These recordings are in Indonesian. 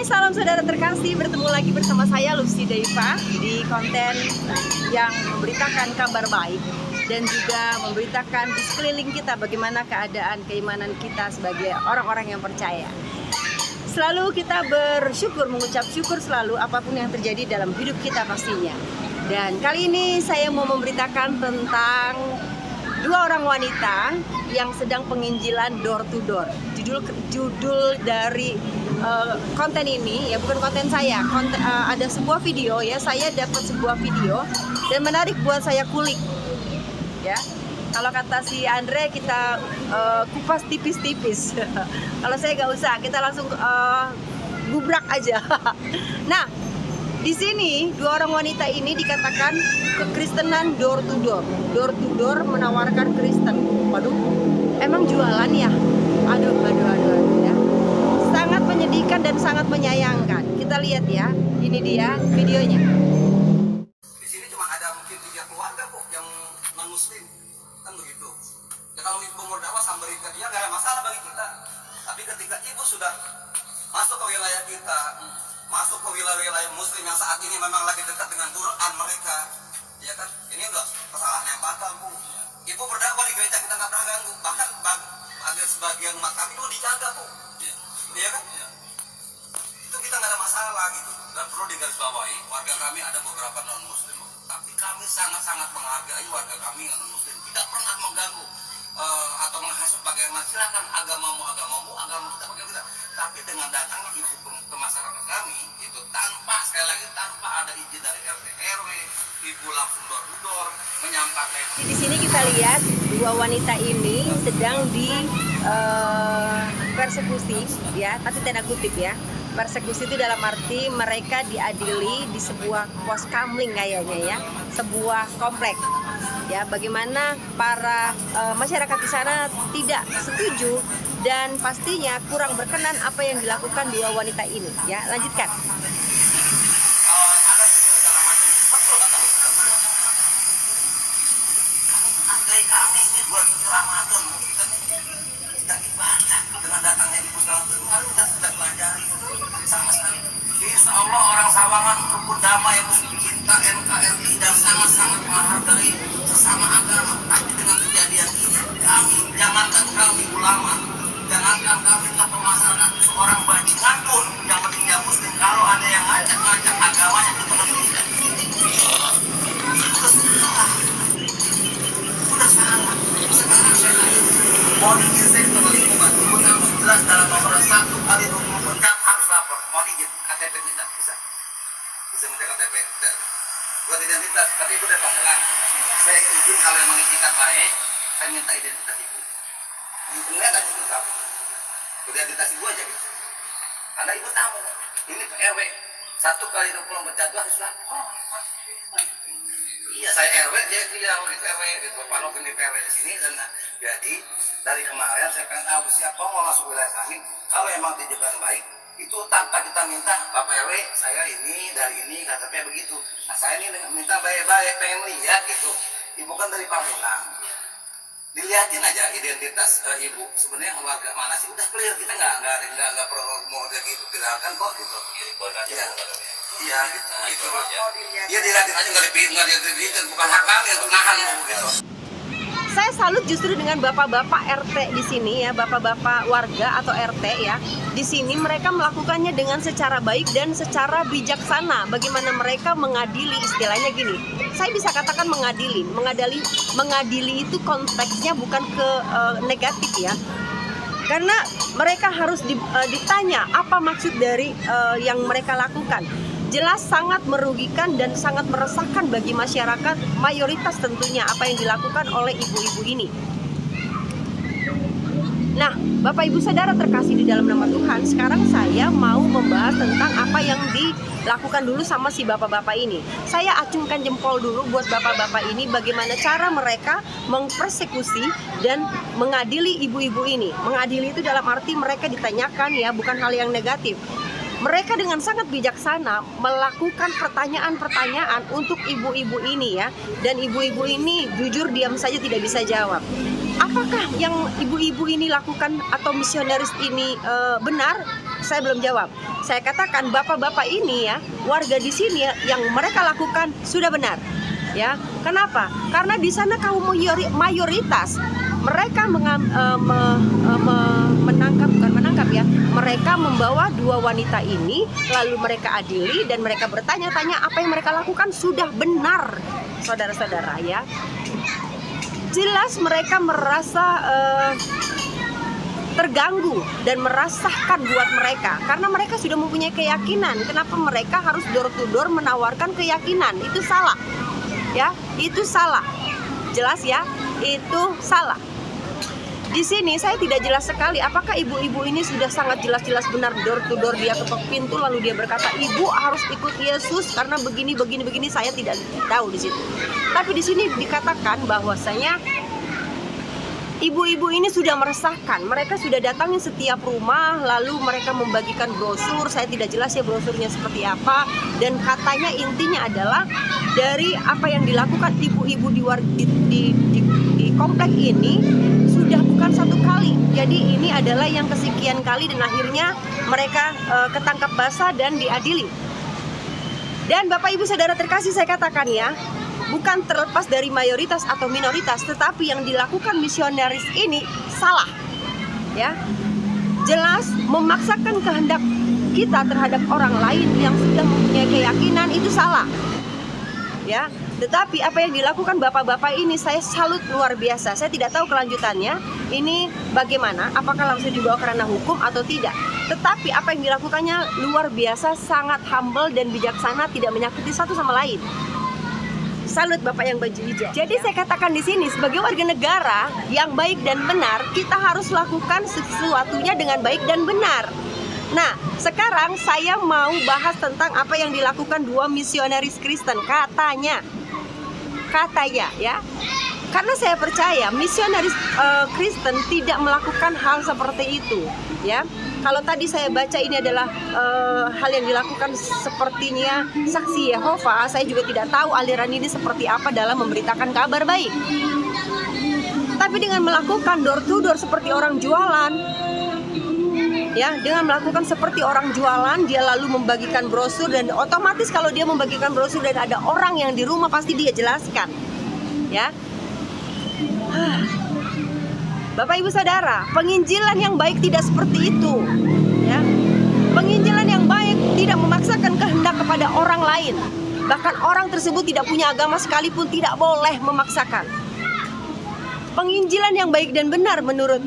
salam saudara terkasih, bertemu lagi bersama saya Lucy Deiva di konten yang memberitakan kabar baik dan juga memberitakan di sekeliling kita bagaimana keadaan keimanan kita sebagai orang-orang yang percaya. Selalu kita bersyukur, mengucap syukur selalu apapun yang terjadi dalam hidup kita pastinya. Dan kali ini saya mau memberitakan tentang dua orang wanita yang sedang penginjilan door to door. Judul dari konten ini ya, bukan konten saya, ada sebuah video ya, saya dapat sebuah video dan menarik buat saya kulik ya. Kalau kata si Andre, kita kupas tipis-tipis. Kalau saya nggak usah, kita langsung gubrak aja. Nah, di sini dua orang wanita ini dikatakan kekristenan door to door. Door to door menawarkan Kristen. Waduh, emang jualan ya? Aduh ya. Sangat menyedihkan dan sangat menyayangkan. Kita lihat ya, ini dia videonya. Di sini cuma ada mungkin 3 keluarga kok yang non muslim, kan begitu. Ya kalau ibu mau dakwah samperin ke dia nggak ada masalah bagi kita. Tapi ketika ibu sudah masuk ke wilayah kita, masuk ke wilayah muslim yang saat ini memang lagi dekat dengan Quran mereka, ya kan? Ini enggak kesalahan yang fatal, Bu. Ibu berdakwah di gereja kita nggak pernah ganggu, bahkan ada sebagian umat kami itu dijaga, Bu. Iya kan? Ya. Itu kita nggak ada masalah gitu. Dan perlu digarisbawahi, warga kami ada beberapa non muslim, tapi kami sangat-sangat menghargai warga kami yang non muslim, tidak pernah mengganggu atau menghasut bagaimana. Silakan agama kita bagaimana. Tapi dengan datangnya ibu ke masyarakat kami itu sekali lagi tanpa ada izin dari RT RW, ibu langsung door to door menyampaikan. Di sini kita lihat dua wanita ini sedang di persekusi ya, tapi tanda kutip ya. Persekusi itu dalam arti mereka diadili di sebuah pos kamling kayaknya ya, sebuah komplek. Ya, bagaimana para masyarakat di sana tidak setuju dan pastinya kurang berkenan apa yang dilakukan dua wanita ini. Ya, lanjutkan. Kami ini buat Ramadan, kita ibadah dengan datangnya ibu salam kita sudah pelajari sama sekali. Insya Allah orang Sawangan rukun damai, cinta NKRI dan sangat-sangat menghargai sesama agama. Tapi dengan kejadian ini, jangankan kami ulama, jangankan kami tokoh masyarakat, seorang bajingan pun yang pentingnya muslim, kalau ada yang ngajak agamanya itu tidak. Sudah salah. Sekarang saya mau diizin ke lingkungan, ibu harus jelas dalam nomor 1 kali 24 jam harus lapor. Mau izin KTP minta, bisa minta KTP buat identitas, tapi ibu udah panggilan. Saya izin kalau memang itikat baik, saya minta identitas ibu. Enggak nggak cukup, identitas ibu aja gitu. Karena ibu tamu, ini RW 1 kali 24 jam harus lapor. Iya, saya RW, dia RW gitu. Pak Nok ini RW di sini, dan jadi dari kemarin saya pengen tahu siapa mau masuk wilayah kami. Kalau emang tujuan baik, itu tanpa kita minta, Bapak RW, saya ini dari ini, KTP begitu. Nah, saya ini minta baik-baik, pengen lihat gitu. Ibu kan dari Pamulang, dilihatin aja identitas ibu. Sebenarnya warga mana sih? Udah clear, kita nggak perlu mau gitu, tinggalkan kok gitu. Iya, gitu. Iya, dilihatin aja, nggak dipilih, bukan hak kami untuk nahan gitu. Saya salut justru dengan bapak-bapak RT di sini ya, bapak-bapak warga atau RT ya. Di sini mereka melakukannya dengan secara baik dan secara bijaksana. Bagaimana mereka mengadili, istilahnya gini. Saya bisa katakan mengadili itu konteksnya bukan ke negatif ya. Karena mereka harus ditanya apa maksud dari yang mereka lakukan. Jelas sangat merugikan dan sangat meresahkan bagi masyarakat mayoritas tentunya apa yang dilakukan oleh ibu-ibu ini. Nah, Bapak Ibu Saudara terkasih di dalam nama Tuhan, sekarang saya mau membahas tentang apa yang dilakukan dulu sama si bapak-bapak ini. Saya acungkan jempol dulu buat bapak-bapak ini bagaimana cara mereka mempersekusi dan mengadili ibu-ibu ini. Mengadili itu dalam arti mereka ditanyakan ya, bukan hal yang negatif. Mereka dengan sangat bijaksana melakukan pertanyaan-pertanyaan untuk ibu-ibu ini ya. Dan ibu-ibu ini jujur diam saja tidak bisa jawab. Apakah yang ibu-ibu ini lakukan atau misionaris ini benar? saya belum jawab. Saya katakan bapak-bapak ini ya, warga di sini ya, yang mereka lakukan sudah benar. Ya, kenapa? Karena di sana kaum mayoritas mereka menangkap ya. Mereka membawa dua wanita ini, lalu mereka adili dan mereka bertanya-tanya apa yang mereka lakukan sudah benar, saudara-saudara ya. Jelas mereka merasa terganggu dan meresahkan buat mereka karena mereka sudah mempunyai keyakinan. Kenapa mereka harus door to door menawarkan keyakinan? Itu salah. Ya, itu salah. Jelas ya, itu salah. Di sini saya tidak jelas sekali apakah ibu-ibu ini sudah sangat jelas-jelas benar door to door, dia ketok pintu lalu dia berkata ibu harus ikut Yesus karena begini, saya tidak tahu di situ. Tapi di sini dikatakan bahwasanya ibu-ibu ini sudah meresahkan. Mereka sudah datangin setiap rumah, lalu mereka membagikan brosur. Saya tidak jelas ya brosurnya seperti apa. Dan katanya intinya adalah dari apa yang dilakukan ibu-ibu di komplek ini sudah bukan satu kali. Jadi ini adalah yang kesekian kali dan akhirnya mereka ketangkap basah dan diadili. Dan Bapak Ibu Saudara terkasih, saya katakan ya, bukan terlepas dari mayoritas atau minoritas, tetapi yang dilakukan misionaris ini salah. Ya, jelas memaksakan kehendak kita terhadap orang lain yang sudah mempunyai keyakinan itu salah. Ya, tetapi apa yang dilakukan bapak-bapak ini saya salut luar biasa. Saya tidak tahu kelanjutannya. Ini bagaimana? Apakah langsung dibawa ke ranah hukum atau tidak? Tetapi apa yang dilakukannya luar biasa, sangat humble dan bijaksana, tidak menyakiti satu sama lain. Salut Bapak yang baju hijau. Jadi saya katakan di sini sebagai warga negara yang baik dan benar, kita harus lakukan sesuatunya dengan baik dan benar. Nah, sekarang saya mau bahas tentang apa yang dilakukan dua misionaris Kristen katanya ya. Karena saya percaya misionaris Kristen tidak melakukan hal seperti itu ya. Kalau tadi saya baca ini adalah hal yang dilakukan sepertinya saksi Yehova, saya juga tidak tahu aliran ini seperti apa dalam memberitakan kabar baik. Tapi dengan melakukan door to door seperti orang jualan, ya, dengan melakukan seperti orang jualan, dia lalu membagikan brosur dan otomatis kalau dia membagikan brosur dan ada orang yang di rumah pasti dia jelaskan, ya. Bapak Ibu Saudara, penginjilan yang baik tidak seperti itu, ya. Penginjilan yang baik tidak memaksakan kehendak kepada orang lain. Bahkan orang tersebut tidak punya agama sekalipun tidak boleh memaksakan. Penginjilan yang baik dan benar menurut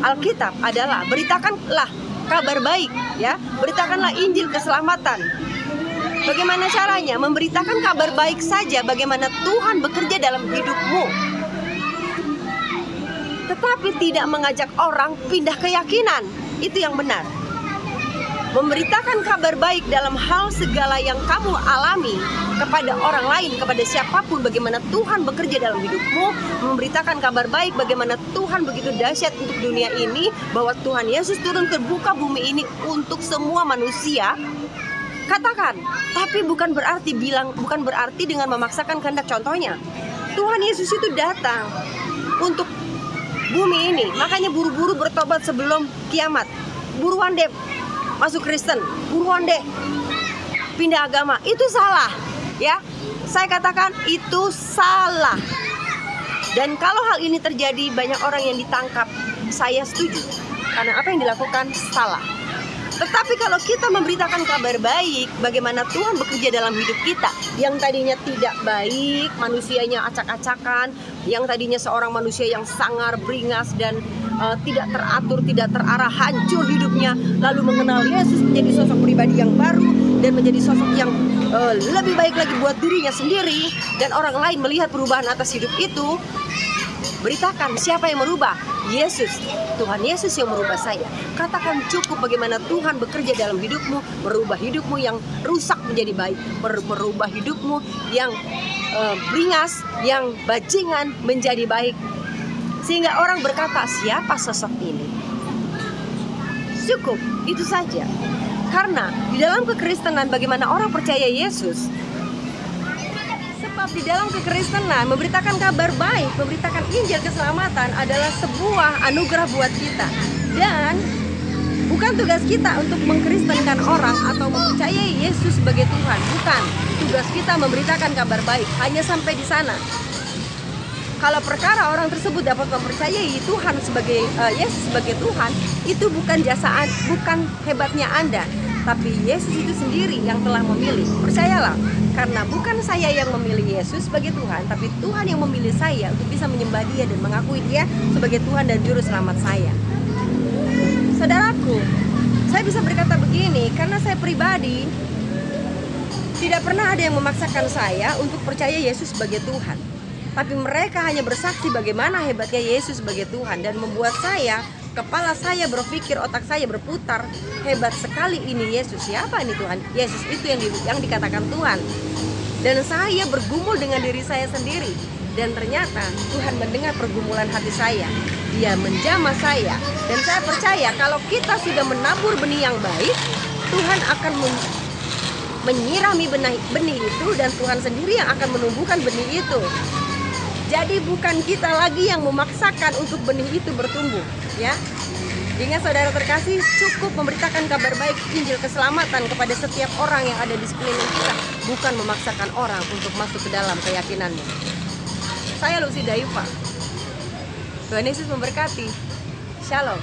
Alkitab adalah beritakanlah kabar baik, ya. Beritakanlah Injil keselamatan. Bagaimana caranya? Memberitakan kabar baik saja bagaimana Tuhan bekerja dalam hidupmu. Tetapi tidak mengajak orang pindah keyakinan. Itu yang benar. Memberitakan kabar baik dalam hal segala yang kamu alami kepada orang lain, kepada siapapun, bagaimana Tuhan bekerja dalam hidupmu. Memberitakan kabar baik bagaimana Tuhan begitu dahsyat untuk dunia ini, bahwa Tuhan Yesus turun ke muka bumi ini untuk semua manusia. Katakan, tapi bukan berarti dengan memaksakan kehendak. Contohnya, Tuhan Yesus itu datang untuk bumi ini, makanya buru-buru bertobat sebelum kiamat. Buruan deh masuk Kristen, buruan deh pindah agama. Itu salah, ya. Saya katakan itu salah. Dan kalau hal ini terjadi, banyak orang yang ditangkap. Saya setuju, karena apa yang dilakukan salah. Tetapi kalau kita memberitakan kabar baik, bagaimana Tuhan bekerja dalam hidup kita, yang tadinya tidak baik, manusianya acak-acakan, yang tadinya seorang manusia yang sangar, beringas, dan tidak teratur, tidak terarah, hancur hidupnya, lalu mengenal Yesus, menjadi sosok pribadi yang baru, dan menjadi sosok yang lebih baik lagi buat dirinya sendiri, dan orang lain melihat perubahan atas hidup itu. Beritakan siapa yang merubah? Yesus. Tuhan Yesus yang merubah saya. Katakan cukup bagaimana Tuhan bekerja dalam hidupmu, merubah hidupmu yang rusak menjadi baik, merubah hidupmu yang beringas, yang bajingan menjadi baik, sehingga orang berkata, siapa sosok ini? Cukup, itu saja. Karena di dalam kekristenan bagaimana orang percaya Yesus, sebab di dalam kekristenan memberitakan kabar baik, memberitakan Injil keselamatan adalah sebuah anugerah buat kita. Dan Bukan tugas kita untuk mengkristenkan orang atau mempercayai Yesus sebagai Tuhan. Bukan. Tugas kita memberitakan kabar baik. Hanya sampai di sana. Kalau perkara orang tersebut dapat mempercayai Tuhan sebagai Yesus sebagai Tuhan, itu bukan bukan hebatnya Anda, tapi Yesus itu sendiri yang telah memilih. Percayalah, karena bukan saya yang memilih Yesus sebagai Tuhan, tapi Tuhan yang memilih saya untuk bisa menyembah Dia dan mengakui Dia sebagai Tuhan dan Juru Selamat saya. Saudaraku, saya bisa berkata begini karena saya pribadi tidak pernah ada yang memaksakan saya untuk percaya Yesus sebagai Tuhan. Tapi mereka hanya bersaksi bagaimana hebatnya Yesus sebagai Tuhan dan membuat saya, kepala saya berpikir, otak saya berputar, hebat sekali ini Yesus. Siapa ini Tuhan? Yesus itu yang dikatakan Tuhan. Dan saya bergumul dengan diri saya sendiri. Dan ternyata Tuhan mendengar pergumulan hati saya. Dia menjamah saya. Dan saya percaya kalau kita sudah menabur benih yang baik, Tuhan akan menyirami benih itu, dan Tuhan sendiri yang akan menumbuhkan benih itu. Jadi bukan kita lagi yang memaksakan untuk benih itu bertumbuh, ya. Ingat saudara terkasih, cukup memberitakan kabar baik Injil keselamatan kepada setiap orang yang ada di sekeliling kita, bukan memaksakan orang untuk masuk ke dalam keyakinanmu. Saya Lucy Daifa. Tuhan Yesus memberkati. Shalom.